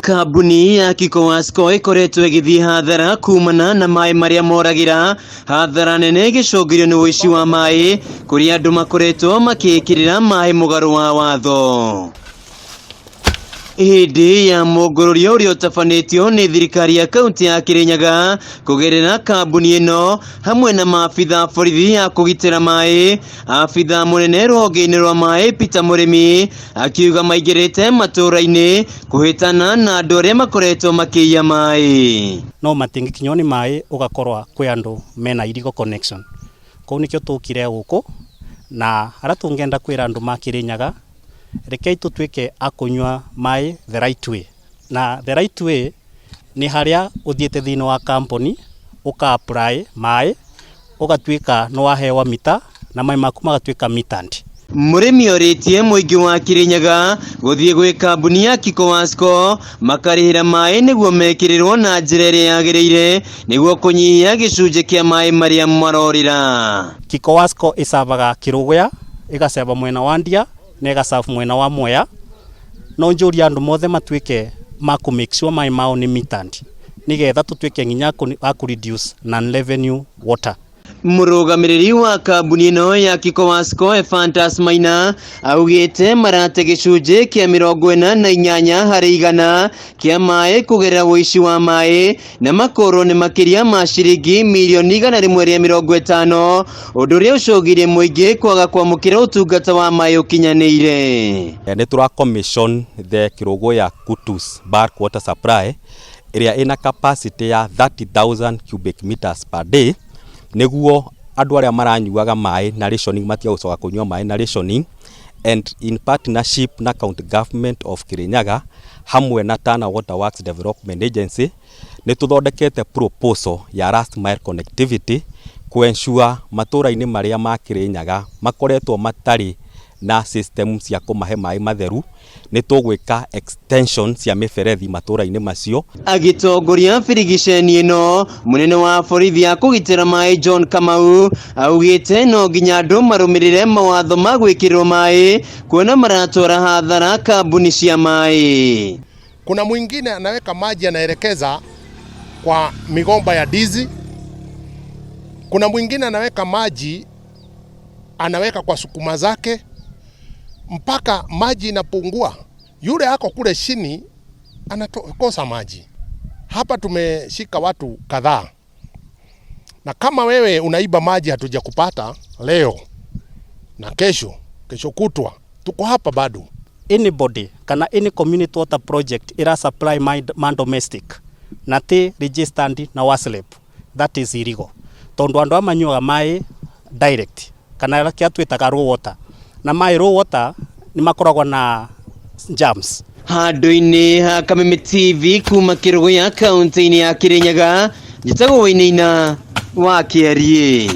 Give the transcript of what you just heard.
Kambuni ya KICOWASCO ikoretwo igithii hathara kumana na mai maria moragira hathara nene gicungirio ni uici wa mai kuri andu makoretwo makikirira mai mugaru wa watho. Hindi ya MUNGURURIO uria utabanitio ni thirikari ya kaunti ya Kirinyaga kugerera kambuni ino hamwe na maabithaa borithi ya kugitira mai. Abithaa munene ruhonge-ini rwa mai Peter Murimi akiuga maigirite matura-ini kuhitana na andu aria makoretwo makiiya mai. No matingikinywo ni mai ugakorwa kwi andu mena irigo connection. Kou nikio tukire guku na ara tungenda kwira andu ma Kirinyaga rekei tutwike akunywa mai the right way. Na the right way ni haria uthiete thini wa company uka apply mai ugatwika no wahewa mita na mai maku magatwika mitandi. Murimi oritie muingi wa Kirinyaga guthie gwi kambuni ya KICOWASCO makarihira mai niguo mekirirwo na njira iria yagiriire niguo kunyihia gicunje kia mai maria marorira. KICOWASCO isabaga Kiruguya igaseba mwena wa Ndia na igasafu mwena wa Mwea. No njuria andu mothe matwike maku make sure mai mao ni mitandi nigetha tutwike nginya ku reduce non revenue water. Murugamiriri wa kambuni ino ya KICOWASCO Efantas Maina augite marate gicunje kia 48 hari igana kia mai kugerera uici wa mai na makoro ni makiria ma ciringi milioni 150 undu uria ucogirie muingi kwaga kwamukira utungata wa mai ukinyaniire. Ni tura commission the Kiruguya Kutus bulk water supply area ina capacity ya 30,000 cubic meters per day niguo andu aria maranyuaga mai na rationing matia ucoka kunywa mai na rationing, and in partnership na county government of Kirinyaga hamwe na Tana Water Works Development Agency ni tuthondekete proposal ya last mile connectivity ku ensure matura-ini maria ma Kirinyaga makoretwo matari na system cia kumahe mai matheru ni tugwika extension cia miberethi matura-ini macio. Agitongoria birigiceni ino munene wa borithi ya kugitira mai John Kamau augite no nginya andu marumirire mawatho ma gwikirirwo mai kuona maratwara hathara kambuni cia mai. Kuna mwingine anaweka maji anaelekeza kwa migomba ya dizi. Kuna mwingine anaweka maji anaweka kwa sukuma zake mpaka maji inapungua. Yule hako kule chini anakosa maji. Hapa tumeshika watu kadhaa. Na kama wewe unaiba maji hatuja kupata leo na kesho kutwa, tuko hapa bado. Anybody kana any community water project ira supply my domestic na te registered na WASLEP, that is illegal. Tondu andu amanyuaga mai direct kana kia twitaga raw water na mai raw water ni makoragwa na germs. Handu-ini ha Kameme TV kuma Kiruguya kaunti-ini ya Kirinyaga njitagwo Wainaina wa KARIA.